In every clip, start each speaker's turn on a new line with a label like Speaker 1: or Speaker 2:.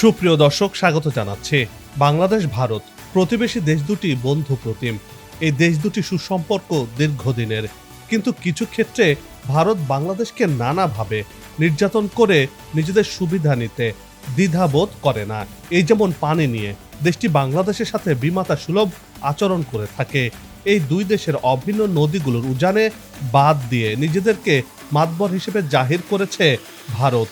Speaker 1: সুপ্রিয় দর্শক, স্বাগত জানাচ্ছি। বাংলাদেশ ভারত প্রতিবেশী দেশ দুটি বন্ধু প্রতিম। এই দেশ দুটি সুসম্পর্ক দীর্ঘদিনের, কিন্তু কিছু ক্ষেত্রে ভারত বাংলাদেশকে নানাভাবে নির্যাতন করে নিজেদের সুবিধা নিতে দ্বিধাবোধ করে না। এই যেমন পানি নিয়ে দেশটি বাংলাদেশের সাথে বিমাতা সুলভ আচরণ করে থাকে। এই দুই দেশের অভিন্ন নদীগুলোর উজানে বাদ দিয়ে নিজেদেরকে মাতবর হিসেবে জাহির করেছে ভারত।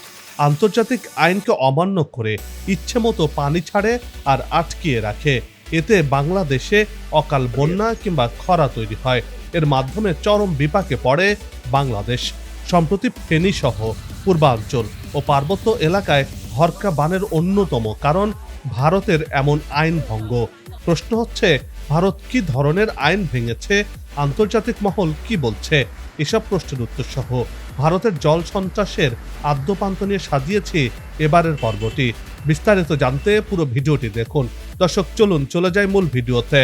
Speaker 1: আন্তর্জাতিক আইনকে অমান্য করে ইচ্ছেমতো পানি ছাড়ে আর আটকিয়ে রাখে। এতে বাংলাদেশে অকাল বন্যা কিংবা খরা তৈরি হয়। এর মাধ্যমে চরম বিপাকে পড়ে বাংলাদেশ। সম্প্রতি ফেনী সহ পূর্বাঞ্চল ও পার্বত্য এলাকায় হরকা বানের অন্যতম কারণ ভারতের এমন আইন ভঙ্গ। প্রশ্ন হচ্ছে, ভারত কি ধরনের আইন ভেঙেছে, আন্তর্জাতিক মহল কি বলছে? এসব প্রশ্নের উত্তর সহ ভারতের জল সন্ত্রাসের আদ্যপান্ত নিয়ে সাজিয়েছি এবারের পর্বটি। বিস্তারিত জানতে পুরো ভিডিওটি দেখুন। দর্শক, চলুন চলে যাই মূল ভিডিওতে।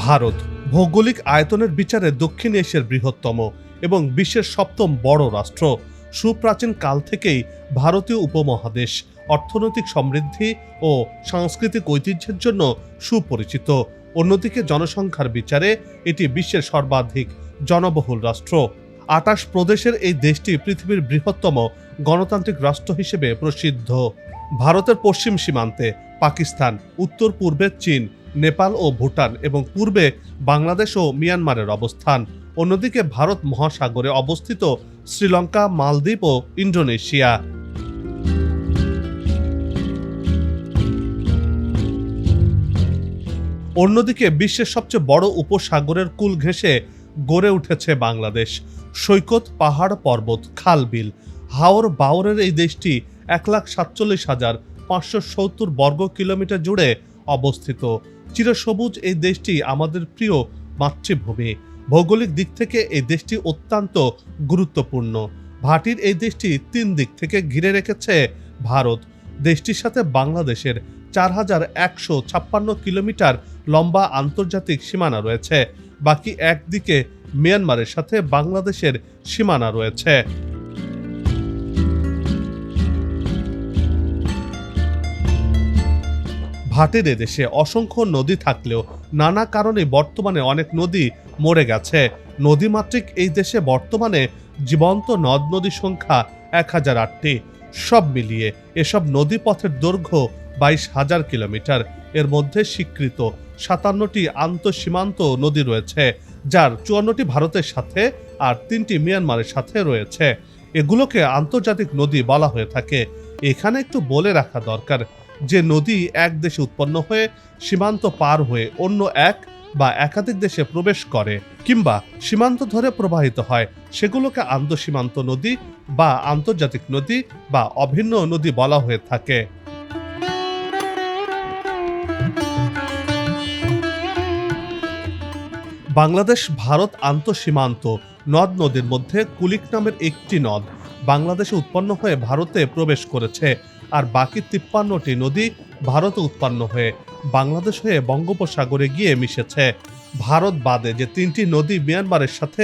Speaker 1: ভারত ভৌগোলিক আয়তনের বিচারে দক্ষিণ এশিয়ার বৃহত্তম এবং বিশ্বের সপ্তম বড় রাষ্ট্র। সুপ্রাচীন কাল থেকেই ভারতীয় উপমহাদেশ অর্থনৈতিক সমৃদ্ধি ও সাংস্কৃতিক ঐতিহ্যের জন্য সুপরিচিত। অন্যদিকে জনসংখ্যার বিচারে এটি বিশ্বের সর্বাধিক জনবহুল রাষ্ট্র। ২৮ প্রদেশের এই দেশটি পৃথিবীর বৃহত্তম গণতান্ত্রিক রাষ্ট্র হিসেবে প্রসিদ্ধ। ভারতের পশ্চিম সীমান্তে পাকিস্তান, উত্তর পূর্বে চীন, নেপাল ও ভুটান এবং পূর্বে বাংলাদেশ ও মিয়ানমারের অবস্থান। অন্যদিকে ভারত মহাসাগরে অবস্থিত শ্রীলঙ্কা, মালদ্বীপ ও ইন্দোনেশিয়া। অন্যদিকে বিশ্বের সবচেয়ে বড় উপসাগরের কূল ঘেঁষে গড়ে উঠেছে বাংলাদেশ। সৈকত, পাহাড়, পর্বত, খাল, বিল, হাওর বাওরের এই দেশটি ১,৪৭,৫৭০ বর্গ কিলোমিটার জুড়ে অবস্থিত। চিরসবুজ এই দেশটি আমাদের প্রিয় মাতৃভূমি। ভৌগোলিক দিক থেকে এই দেশটি অত্যন্ত গুরুত্বপূর্ণ। ভাটির এই দেশটি ৩ দিক থেকে ঘিরে রেখেছে ভারত। দেশটির সাথে বাংলাদেশের ৪,১৫৬ কিলোমিটার লম্বা আন্তর্জাতিক সীমানা রয়েছে। বাকি একদিকে মিয়ানমারের সাথে বাংলাদেশের সীমানা রয়েছে। ভাটির এদেশে অসংখ্য নদী থাকলেও নানা কারণে বর্তমানে অনেক নদী মরে গেছে। নদীমাতৃক এই দেশে বর্তমানে জীবন্ত নদ নদীর সংখ্যা ১,০০৮টি। সব মিলিয়ে এসব নদীপথের দৈর্ঘ্য ২২,০০০ কিলোমিটার। এর মধ্যে স্বীকৃত ৫৭টি আন্তঃসীমান্ত নদী রয়েছে, যার ৫৪টি ভারতের সাথে আর ৩টি মিয়ানমারের সাথে রয়েছে। এগুলোকে আন্তর্জাতিক নদী বলা হয়ে থাকে। এখানে একটু বলে রাখা দরকার যে নদী এক দেশে উৎপন্ন হয়ে সীমান্ত পার হয়ে অন্য এক বা একাধিক দেশে প্রবেশ করে কিংবা সীমান্ত ধরে প্রবাহিত হয়, সেগুলোকে আন্তঃসীমান্ত নদী বা আন্তর্জাতিক নদী বা অভিন্ন নদী বলা হয়ে থাকে। বাংলাদেশ ভারত আন্তঃসীমান্ত নদ নদীর মধ্যে কুলিক নামের একটি নদ বাংলাদেশে উৎপন্ন হয়ে ভারতে প্রবেশ করেছে, আর বাকি ৫৩টি নদী ভারতে উৎপন্ন হয়ে বাংলাদেশ হয়ে বঙ্গোপসাগরে গিয়ে মিশেছে। ভারত বাদে যে ৩টি নদী মিয়ানমারের সাথে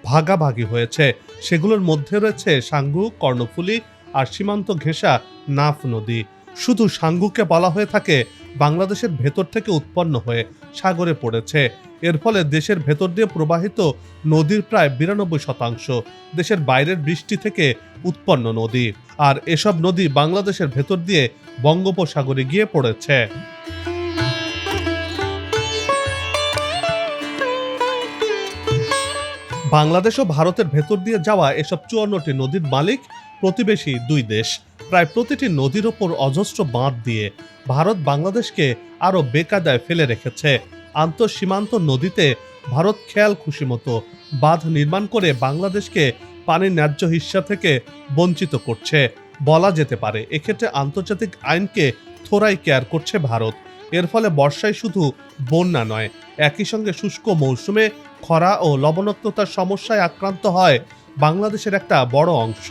Speaker 1: ভাগাভাগি হয়েছে, সেগুলোর মধ্যে রয়েছে সাঙ্গু, কর্ণফুলী আর সীমান্ত ঘেঁষা নাফ নদী। শুধু সাঙ্গুকে বলা হয়ে থাকে বাংলাদেশের ভেতর থেকে উৎপন্ন হয়ে সাগরে পড়েছে। এর ফলে দেশের ভেতর দিয়ে প্রবাহিত নদীর প্রায় ৯২% দেশের বাইরের বৃষ্টি থেকে উৎপন্ন নদী, আর এসব নদী বাংলাদেশের ভেতর দিয়ে বঙ্গোপসাগরে গিয়ে পড়েছে। বাংলাদেশ ও ভারতের ভেতর দিয়ে যাওয়া এসব ৫৪টি নদীর মালিক প্রতিবেশী দুই দেশ। প্রায় প্রতিটি নদীর ওপর অজস্র বাঁধ দিয়ে ভারত বাংলাদেশকে আরও বেকায়দায় ফেলে রেখেছে। আন্তঃসীমান্ত নদীতে ভারত খেয়াল খুশি মতো বাঁধ নির্মাণ করে বাংলাদেশকে পানির ন্যায্য হিস্সা থেকে বঞ্চিত করছে। বলা যেতে পারে এক্ষেত্রে আন্তর্জাতিক আইনকে থোড়াই কেয়ার করছে ভারত। এর ফলে বর্ষায় শুধু বন্যা নয়, একই সঙ্গে শুষ্ক মৌসুমে খরা ও লবণাক্ততার সমস্যায় আক্রান্ত হয় বাংলাদেশের একটা বড় অংশ।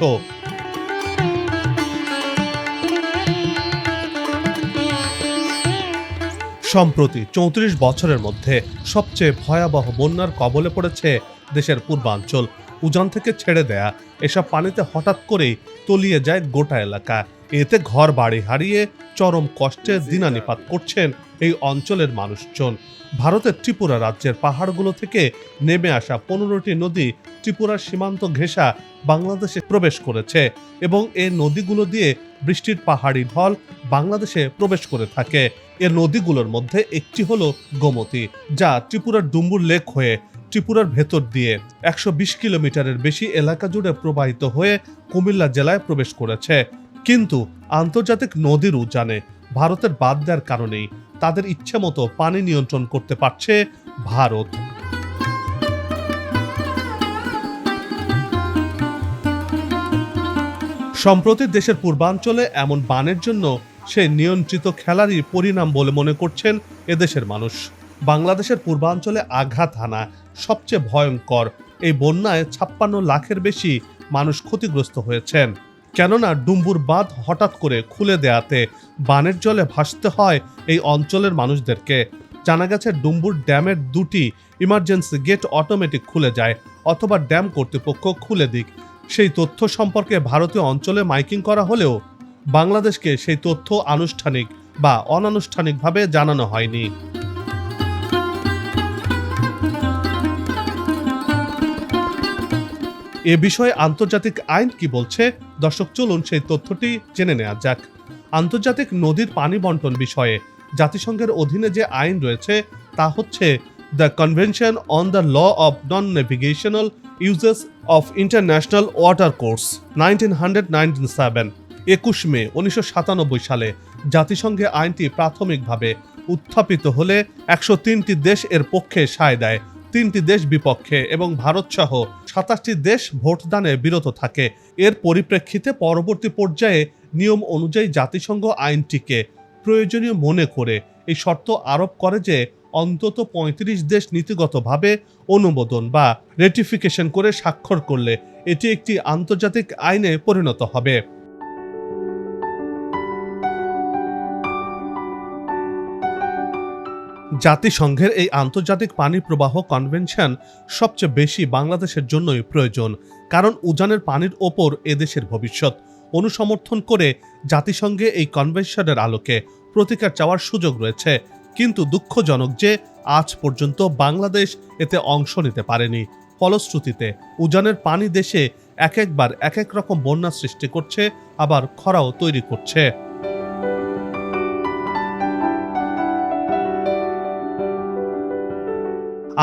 Speaker 1: সম্প্রতি ৩৪ বছরের মধ্যে সবচেয়ে ভয়াবহ বন্যার কবলে পড়েছে দেশের পূর্বাঞ্চল। উজান থেকে ছেড়ে দেয়া এসব পানিতে হঠাৎ করেই তলিয়ে যায় গোটা এলাকা। এতে ঘর বাড়ি হারিয়ে চরম কষ্টে দিনানিপাত করছেন এই অঞ্চলের মানুষজন। ভারতের ত্রিপুরা রাজ্যের পাহাড়গুলো থেকে নেমে আসা ১৫টি নদী ত্রিপুরার সীমান্ত ঘেঁষা বাংলাদেশে প্রবেশ করেছে এবং এই নদীগুলো দিয়ে বৃষ্টির পাহাড়ি ঢল বাংলাদেশে প্রবেশ করে থাকে। এর নদীগুলোর মধ্যে একটি হলো গোমতী, যা ত্রিপুরার ডুম্বুর লেক হয়ে ত্রিপুরার ভেতর দিয়ে ১২০ কিলোমিটারের বেশি এলাকা জুড়ে প্রবাহিত হয়ে কুমিল্লা জেলায় প্রবেশ করেছে। কিন্তু আন্তর্জাতিক নদীর উজানে ভারতের বাদ দেওয়ার কারণেই তাদের ইচ্ছে মতো পানি নিয়ন্ত্রণ করতে পারছে ভারত। সম্প্রতি দেশের পূর্বাঞ্চলে এমন বানের জন্য সেই নিয়ন্ত্রিত খেলারই পরিণাম বলে মনে করছেন এদেশের মানুষ। বাংলাদেশের পূর্বাঞ্চলে আঘাত হানা সবচেয়ে ভয়ঙ্কর এই বন্যায় ৫৬ লাখের বেশি মানুষ ক্ষতিগ্রস্ত হয়েছেন। কেননা ডুম্বুর বাঁধ হঠাৎ করে খুলে দেয়াতে বানের জলে ভাসতে হয় এই অঞ্চলের মানুষদেরকে। জানা গেছে ডুম্বুর ড্যামের ২টি ইমার্জেন্সি গেট অটোমেটিক খুলে যায় অথবা ড্যাম কর্তৃপক্ষ খুলে দিক। সেই তথ্য সম্পর্কে ভারতীয় অঞ্চলে মাইকিং করা হলেও বাংলাদেশকে সেই তথ্য আনুষ্ঠানিক বা অনানুষ্ঠানিকভাবে জানানো হয়নি। এ বিষয়ে আন্তর্জাতিক আইন কি বলছে, দর্শক চলুন সেই তথ্যটি জেনে নেওয়া যাক। আন্তর্জাতিক নদীর পানি বন্টন বিষয়ে জাতিসংঘের অধীনে যে আইন রয়েছে তা হচ্ছে the convention on the law of non navigational uses of international water course 1997। ২১ মে ১৯৯৭ সালে জাতিসংঘে আইনটি প্রাথমিকভাবে উত্থাপিত হলে ১০৩টি দেশ এর পক্ষে সায় দেয়, ৩টি দেশ বিপক্ষে এবং ভারত সহ ২৭টি দেশ ভোটদানে বিরত থাকে। এর পরিপ্রেক্ষিতে পরবর্তী পর্যায়ে নিয়ম অনুযায়ী জাতিসংঘ আইনটিকে প্রয়োজনীয় মনে করে এই শর্ত আরোপ করে যে অন্তত ৩৫ দেশ নীতিগতভাবে অনুমোদন বা রেটিফিকেশন করে স্বাক্ষর করলে এটি একটি আন্তর্জাতিক আইনে পরিণত হবে। জাতিসংঘের এই আন্তর্জাতিক পানি প্রবাহ কনভেনশন সবচেয়ে বেশি বাংলাদেশের জন্যই প্রয়োজন, কারণ উজানের পানির ওপর এদেশের ভবিষ্যৎ। অনুসমর্থন করে জাতিসংঘে এই কনভেনশনের আলোকে প্রতিকার চাওয়ার সুযোগ রয়েছে, কিন্তু দুঃখজনক যে আজ পর্যন্ত বাংলাদেশ এতে অংশ নিতে পারেনি। ফলশ্রুতিতে উজানের পানি দেশে একবার এক এক রকম বন্যা সৃষ্টি করছে, আবার খরাও তৈরি করছে।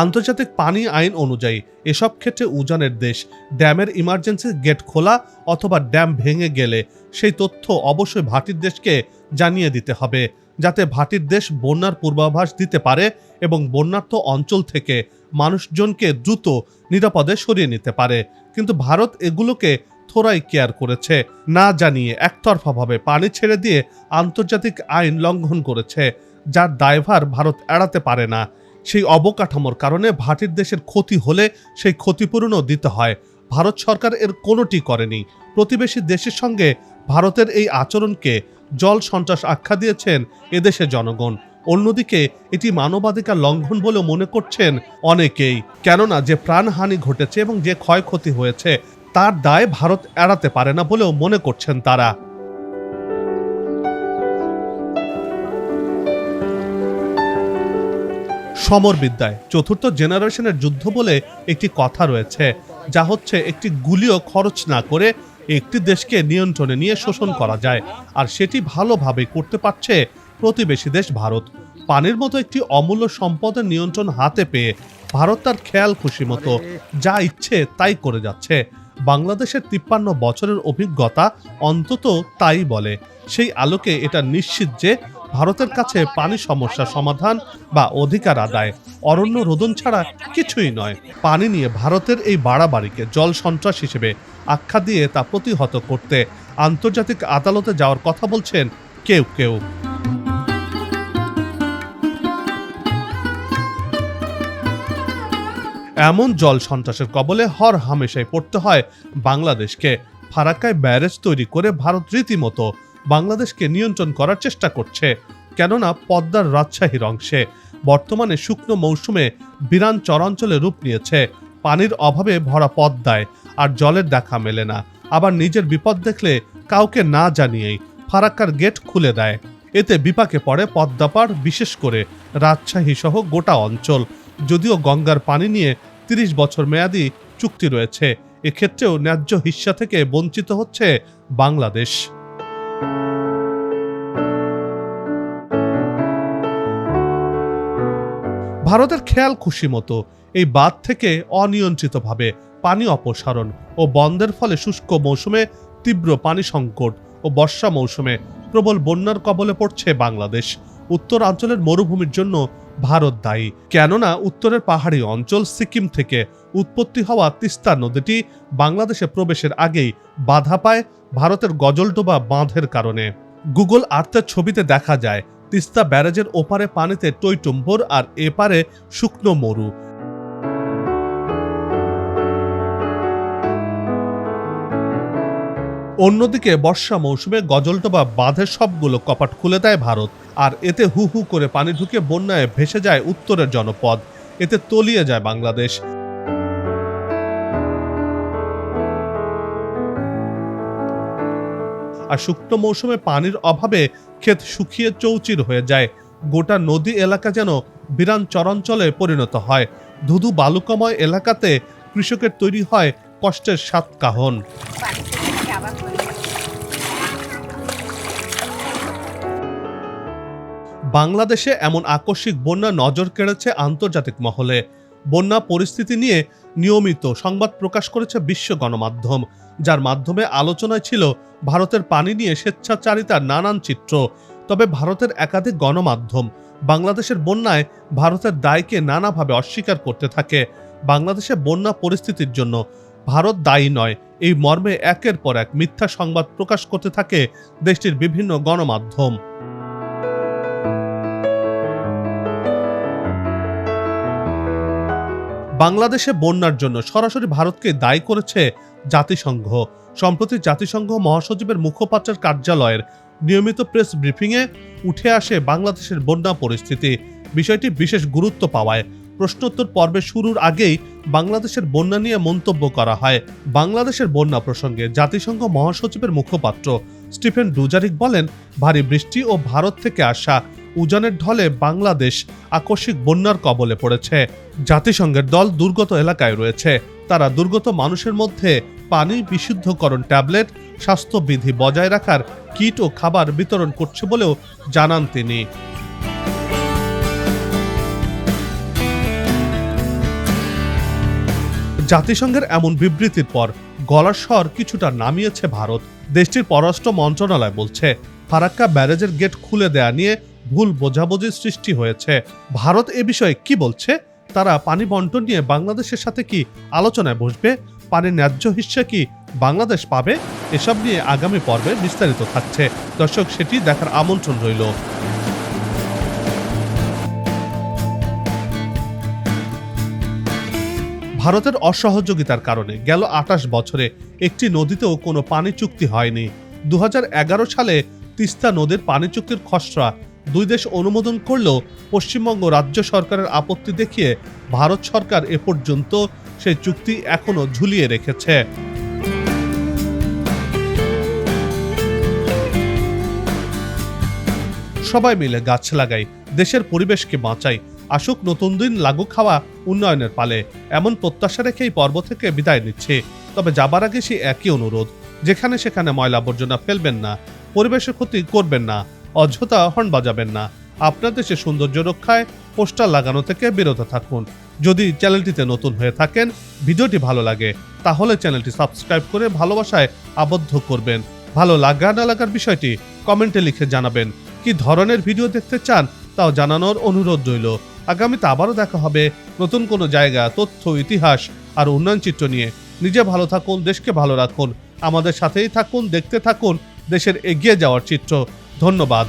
Speaker 1: আন্তর্জাতিক পানি আইন অনুযায়ী এসব ক্ষেত্রে উজানের দেশ ড্যামের ইমার্জেন্সি গেট খোলা অথবা ড্যাম ভেঙে গেলে সেই তথ্য অবশ্যই ভাটির দেশকে জানিয়ে দিতে হবে, যাতে ভাটির দেশ বন্যার পূর্বাভাস দিতে পারে এবং বন্যার্ত অঞ্চল থেকে মানুষজনকে দ্রুত নিরাপদে সরিয়ে নিতে পারে। কিন্তু ভারত এগুলোকে থোড়াই কেয়ার করেছে, না জানিয়ে একতরফাভাবে পানি ছেড়ে দিয়ে আন্তর্জাতিক আইন লঙ্ঘন করেছে, যার দায়ভার ভারত এড়াতে পারে না। সেই অবকাঠামোর কারণে ভাটির দেশের ক্ষতি হলে সেই ক্ষতিপূরণও দিতে হয়। ভারত সরকার এর কোনোটি করেনি। প্রতিবেশী দেশের সঙ্গে ভারতের এই আচরণকে জল সন্ত্রাস আখ্যা দিয়েছেন এদেশের জনগণ। অন্যদিকে এটি মানবাধিকার লঙ্ঘন বলেও মনে করছেন অনেকেই, কেননা যে প্রাণহানি ঘটেছে এবং যে ক্ষয়ক্ষতি হয়েছে তার দায় ভারত এড়াতে পারে না বলেও মনে করছেন তারা। সমরবিদ্যায় চতুর্থ জেনারেশনের যুদ্ধ বলে একটি কথা রয়েছে, যা হচ্ছে একটি গুলিও খরচ না করে একটি দেশকে নিয়ন্ত্রণে নিয়ে শোষণ করা যায়, আর সেটি ভালোভাবে করতে পারছে প্রতিবেশী দেশ ভারত। পানির মতো একটি অমূল্য সম্পদের নিয়ন্ত্রণ হাতে পেয়ে ভারত তার খেয়াল খুশি মতো যা ইচ্ছে তাই করে যাচ্ছে। বাংলাদেশের ৫৩ বছরের অভিজ্ঞতা অন্তত তাই বলে। সেই আলোকে এটা নিশ্চিত যে ভারতের কাছে পানি সমস্যা সমাধান বা অধিকার আদায় অরণ্য রোদন ছাড়া কিছুই নয়। পানি নিয়ে ভারতের এই বাড়াবাড়িকে জল সন্ত্রাস হিসেবে আখ্যা দিয়ে তা প্রতিহত করতে আন্তর্জাতিক আদালতে যাওয়ার কথা বলছেন কেউ কেউ। এমন জল সন্ত্রাসের কবলে হর হামেশাই পড়তে হয় বাংলাদেশকে। ফারাক্কায় ব্যারেজ তৈরি করে ভারত রীতিমতো বাংলাদেশকে নিয়ন্ত্রণ করার চেষ্টা করছে। কেননা পদ্মার রাজশাহীর অংশে বর্তমানে শুকনো মৌসুমে বিরান চরাঞ্চলে রূপ নিয়েছে। পানির অভাবে ভরা পদ্মায় আর জলের দেখা মেলে না। আবার নিজের বিপদ দেখলে কাউকে না জানিয়েই ফারাক্কার গেট খুলে দেয়। এতে বিপাকে পড়ে পদ্মাপাড়, বিশেষ করে রাজশাহী সহ গোটা অঞ্চল। যদিও গঙ্গার পানি নিয়ে ৩০ বছর মেয়াদী চুক্তি রয়েছে, এক্ষেত্রেও ন্যায্য হিস্সা থেকে বঞ্চিত হচ্ছে বাংলাদেশ। ভারতের খেয়াল খুশি মতো এই বাঁধ থেকে অনিয়ন্ত্রিতভাবে পানি অপসারণ ও বন্ধের ফলে শুষ্ক মৌসুমে তীব্র পানি সংকট ও বর্ষা মৌসুমে প্রবল বন্যার কবলে পড়ছে বাংলাদেশ। উত্তরাঞ্চলের মরুভূমির জন্য ভারত দায়ী, কেননা উত্তরের পাহাড়ি অঞ্চল সিকিম থেকে উৎপত্তি হওয়া তিস্তা নদীটি বাংলাদেশে প্রবেশের আগেই বাধা পায় ভারতের গজলডোবা বাঁধের কারণে। গুগল আর্থের ছবিতে দেখা যায় তিস্তা ব্যারেজের ওপারে পানিতে টইটুম্বর আর এপারে শুকনো মরু। অন্যদিকে বর্ষা মৌসুমে গজলডোবা বাঁধের সবগুলো কপাট খুলে দেয় ভারত, আর এতে হু হু করে পানি ঢুকে বন্যায় ভেসে যায় উত্তরের জনপদ। এতে তলিয়ে যায় বাংলাদেশ। আর শুকনো মৌসুমে পানির অভাবে ক্ষেত শুকিয়ে চৌচির হয়ে যায়। গোটা নদী এলাকা যেন বিরান চরাঞ্চলে পরিণত হয়। ধুধু বালুকাময় এলাকাতে কৃষকের তৈরি হয় কষ্টের সাত কাহন। বাংলাদেশে এমন আকস্মিক বন্যা নজর কেড়েছে আন্তর্জাতিক মহলে। বন্যা পরিস্থিতি নিয়ে নিয়মিত সংবাদ প্রকাশ করেছে বিশ্ব গণমাধ্যম, যার মাধ্যমে আলোচনায় ছিল ভারতের পানি নিয়ে স্বেচ্ছাচারিতার নানান চিত্র। তবে ভারতের একাধিক গণমাধ্যম বাংলাদেশের বন্যায় ভারতের দায়কে নানাভাবে অস্বীকার করতে থাকে। বাংলাদেশে বন্যা পরিস্থিতির জন্য ভারত দায়ী নয়, এই মর্মে একের পর এক মিথ্যা সংবাদ প্রকাশ করতে থাকে দেশটির বিভিন্ন গণমাধ্যম। বাংলাদেশে বন্যার জন্য সরাসরি ভারতকে দায়ী করেছে জাতিসংঘ। সম্প্রতি জাতিসংঘ মহাসচিবের মুখপাত্রের কার্যালয়ের নিয়মিত প্রেস ব্রিফিংয়ে উঠে আসে বাংলাদেশের বন্যা পরিস্থিতি। বিষয়টি বিশেষ গুরুত্ব পাওয়ায় প্রশ্নোত্তর পর্বের শুরুর আগেই বাংলাদেশের বন্যা নিয়ে মন্তব্য করা হয়। বাংলাদেশের বন্যা প্রসঙ্গে জাতিসংঘ মহাসচিবের মুখপাত্র স্টিফেন ডুজারিক বলেন, ভারী বৃষ্টি ও ভারত থেকে আসা উজানের ঢলে বাংলাদেশ আকস্মিক বন্যার কবলে পড়েছে। জাতিসংঘের দল দুর্গত এলাকায় রয়েছে। তারা দুর্গত মানুষের মধ্যে পানি, বিশুদ্ধকরণ ট্যাবলেট, স্বাস্থ্যবিধি বজায় রাখার কিট ও খাবার বিতরণ করছে বলেও জানান তিনি। জাতিসংঘের এমন বিবৃতির পর গলার স্বর কিছুটা নামিয়েছে ভারত। দেশটির পররাষ্ট্র মন্ত্রণালয় বলছে, ফারাক্কা ব্যারেজের গেট খুলে দেয়া নিয়ে ভুল বোঝাবুঝির সৃষ্টি হয়েছে। ভারত এ বিষয়ে কি বলছে? তারা পানি বন্টন নিয়ে বাংলাদেশের সাথে কি আলোচনায় বসবে? পানির ন্যায্য হিস্সা কি বাংলাদেশ পাবে? এসব নিয়ে আগামী পর্বে বিস্তারিত থাকছে। দর্শক, সেটি দেখার আমন্ত্রণ রইল। ভারতের অসহযোগিতার কারণে গেল ২৮ বছরে একটি নদীতেও কোনো পানি চুক্তি হয়নি। ২০১১ সালে তিস্তা নদীর পানি চুক্তির খসড়া দুই দেশ অনুমোদন করলেও পশ্চিমবঙ্গ রাজ্য সরকারের আপত্তি দেখিয়ে ভারত সরকার এ পর্যন্ত সেই চুক্তি এখনো ঝুলিয়ে রেখেছে। সবাই মিলে গাছ লাগাই, দেশের পরিবেশকে বাঁচাই, আসুক নতুন দিন লাগু খাওয়া উন্নয়নের পালে, এমন প্রত্যাশা রেখেই পর্ব থেকে বিদায় নিচ্ছে। তবে যাবার আগে সে একই অনুরোধ, যেখানে সেখানে ময়লা আবর্জনা ফেলবেন না, পরিবেশের ক্ষতি করবেন না, অযথা হর্ন বাজাবেন না। আপনার দেশের সৌন্দর্য রক্ষায় পোস্টার লাগানো থেকে বিরত থাকুন। যদি চ্যানেলটিতে নতুন হয়ে থাকেন, ভিডিওটি ভালো লাগে, তাহলে চ্যানেলটি সাবস্ক্রাইব করে ভালোবাসায় আবদ্ধ করবেন। ভালো লাগা না লাগার বিষয়টি কমেন্টে লিখে জানাবেন। কি ধরনের ভিডিও দেখতে চান তাও জানানোর অনুরোধ রইল। আগামীতে আবারও দেখা হবে নতুন কোনো জায়গা, তথ্য, ইতিহাস আর উন্নয়ন চিত্র নিয়ে। নিজে ভালো থাকুন, দেশকে ভালো রাখুন, আমাদের সাথেই থাকুন, দেখতে থাকুন দেশের এগিয়ে যাওয়ার চিত্র। ধন্যবাদ।